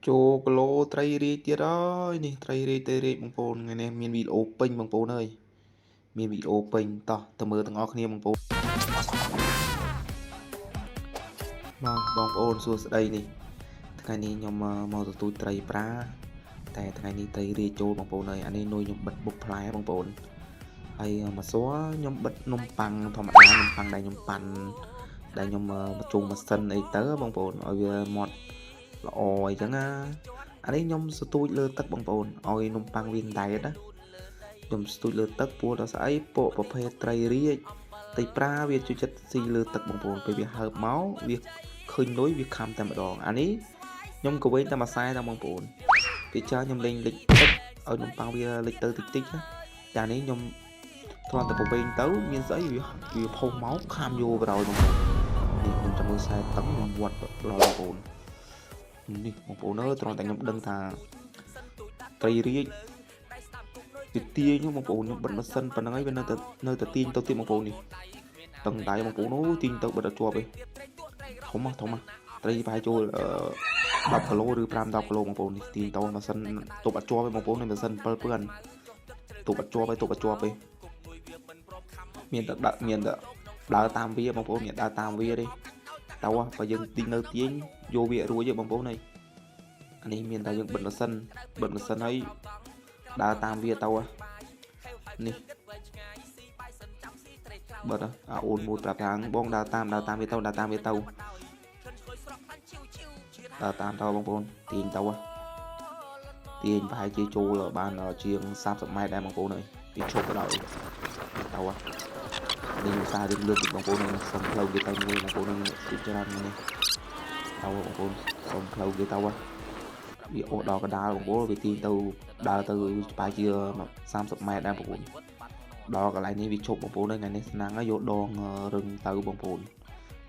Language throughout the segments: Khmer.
Chô lôត្រីរាយទៀតហើយនេះត្រីរាយទៅរាយបងប្អូនថ្ងៃនេះមានវីដេអូពេញបងប្អូនអើយមានវីដេអូពេញតោះទៅមើលទាំងអស់គ្នាបងប្អូនមកបងប្អូនសួស្តីនេះថ្ងៃនេះខ្ញុំមកទទួលត្រីប្រាតែថ្ងៃនេះត្រីរាយចូលបងប្អូនអើយអានេះនុយខ្ញុំបិទបុកផ្លែបងប្អូនហើយមកសួរខ្ញុំបិទនំប៉័ងធម្មតានំប៉័ងដែលខ្ញុំប៉ាន់ដែលខ្ញុំមកជុំម៉ាស៊ីនអីទៅបងប្អូនឲ្យវាម៉ត់ល្អអីចឹងណាអានេះខ្ញុំស្ទូចលើទឹកបងប្អូនឲ្យនំប៉័ងវាដែតណាខ្ញុំស្ទូចលើទឹកពួរដល់ស្អីពួកប្រភេទត្រីរាយត្រីប្រាវាជួយចិត្តស៊ីលើទឹកបងប្អូនពេលវាហើបមកវាឃើញលុយវាខំតែម្ដងអានេះខ្ញុំក៏វិញតែមួយខ្សែដែរបងប្អូនពេលចាខ្ញុំលេងលិចទឹកឲ្យនំប៉័ងវាលិចទៅតិចតិចណាចានេះខ្ញុំធ្លាប់តែប្រវែងទៅមានស្អីវាផុសមកខាំយកបរោយបងប្អូននេះខ្ញុំចាំមើលខ្សែទឹកខ្ញុំវត្តដល់បងប្អូននេះបងប្អូនអើយត្រង់តែខ្ញុំដឹងថាត្រីរាយវាទាញបងប្អូនខ្ញុំបិទម៉ាស៊ីនប៉ុណ្ណឹងហើយវានៅតែទាញទៅទៀតបងប្អូននេះតឹងដៃបងប្អូនអូយទាញទៅបិទអត់ជាប់ទេធំមកត្រីប្រហែលចូល10គីឡូឬ5-10គីឡូបងប្អូននេះទាញទៅម៉ាស៊ីនទប់អត់ជាប់ទេបងប្អូននេះម៉ាស៊ីន7ពឿនទប់អត់ជាប់ទេមានតែដើរតាមវាបងប្អូនមានដើរតាមវាទេតើបើយើងទីនៅទាញយកវារួចទេបងប្អូនហើយអានេះមានតែយើងបិទម៉ាស៊ីនហើយដើរតាមវាទៅនេះបិទអូនមួយប្រាប់ថាបងដើរតាមវាទៅដើរតាមទៅបងប្អូនទាញទៅទាញប្រហែលជាចូលបានជាង30ម៉ែត្រដែរបងប្អូនហើយវាឈប់ទៅដល់ទៅនេះឧស្សាហ៍លើកបងប្អូនសុំផ្លូវគេទៅមួយបងប្អូនពីច្រើននេះទៅបងប្អូនសុំផ្លូវគេទៅវាអូសដល់កដាលបងប្អូនវាទាញទៅដើរទៅប្រហែលជា30ម៉ែត្រដែរបងប្អូនដល់កន្លែងនេះវាឈប់បងប្អូនថ្ងៃនេះស្នាងហើយយកដងរឹងទៅបងប្អូន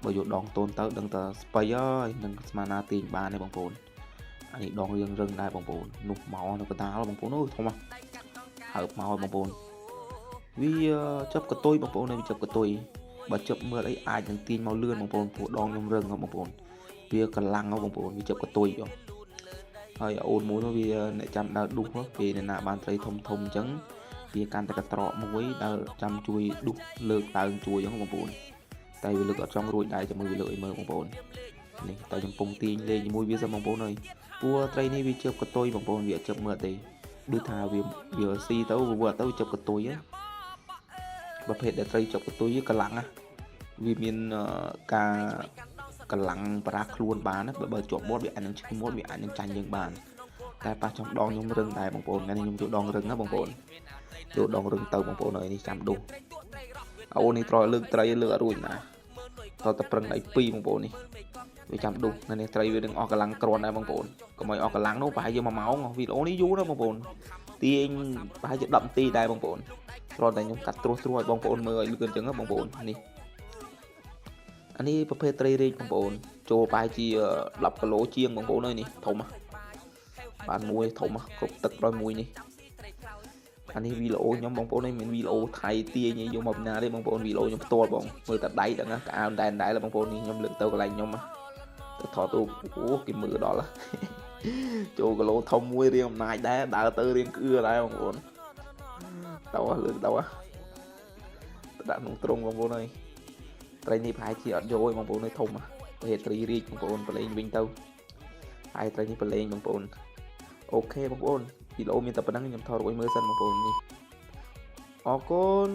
បើយកដងតូនទៅដឹងតែស្ពៃហើយនឹងស្មានណាទាញបានទេបងប្អូនអានេះដងរៀងរឹងដែរបងប្អូននោះមកនៅកដាលបងប្អូនអូយធំមកហើបមកបងប្អូនវាចាប់កតុយបងប្អូនវាចាប់កតុយបើចាប់មើលអីអាចនឹងទាញមកលឿនបងប្អូនព្រោះដងខ្ញុំរឹងបងប្អូនវាកម្លាំងបងប្អូនវាចាប់កតុយហើយអូនមួយនោះវាអ្នកចាំដើរដុះពេលអ្នកណាបានត្រីធំអញ្ចឹងវាកាន់តែកត្រកមួយដើរចាំជួយដុះលើកឡើងជួយអញ្ចឹងបងប្អូនតែវាលើកអត់ចង់រួចដែរជាមួយវាលើកឲ្យមើលបងប្អូននេះតែខ្ញុំពងទាញលេងជាមួយវាសិនបងប្អូនអើយព្រោះត្រីនេះវាជាប់កតុយបងប្អូនវាជាប់មើលទេដូចថាវាស៊ីទៅវាទៅជាប់កតុយប្រភេទដែលត្រីជាប់កតុយកម្លាំងណាវាមានការកម្លាំងប្រាខ្លួនបានណាបើជាប់មាត់វាអាចនឹងឈឺមាត់វាអាចនឹងចាញ់យើងបានតែប៉ះចំដងខ្ញុំរឹងដែរបងប្អូនថ្ងៃនេះខ្ញុំយកដងរឹងណាបងប្អូនយកដងរឹងទៅបងប្អូនហើយនេះចាំដុះអូននេះត្រលើកត្រីលើកអត់រួចណាតើតែប្រឹងដៃ2បងប្អូននេះវាចាំដុះថ្ងៃនេះត្រីវានឹងអស់កម្លាំងគ្រាន់ដែរបងប្អូនកុំឲ្យអស់កម្លាំងនោះប្រហែលយក1ម៉ោងវីដេអូនេះយូរណាស់បងប្អូនទាញប្រហែលជា10នាទីដែរបងប្អូនគ្រាន់តែខ្ញុំកាត់ត្រួសឲ្យបងប្អូនមើលឲ្យលឿនអញ្ចឹងបងប្អូននេះអានេះប្រភេទត្រីរែកបងប្អូនចូលប្រហែលជា10គីឡូជាងបងប្អូនអើយនេះធំបានមួយធំគ្រប់ទឹក100មួយនេះអានេះវីដេអូខ្ញុំបងប្អូនមានវីដេអូថៃទាញយកមកពីណាទេបងប្អូនវីដេអូខ្ញុំផ្ទាល់បងមើលតែដៃដឹងណាក្អោនដែរបងប្អូននេះខ្ញុំលើកទៅកន្លែងខ្ញុំទៅថតរូបអូគេមើលដល់ចូលគីឡូធំមួយរៀងអំណាចដែរដើរទៅរៀងក្អឿដែរបងប្អូនទៅលើកទៅដាក់ក្នុងទ្រុងបងប្អូនអើយត្រីនេះប្រហែលជាអត់យកទេបងប្អូនធំប្រភេទត្រីរាជបងប្អូនប្រឡែងវិញទៅហើយត្រីនេះប្រឡែងបងប្អូនអូខេបងប្អូនវីដេអូមានតែប៉ុណ្ណឹងខ្ញុំថតរួចមើលសិនបងប្អូននេះអរគុណ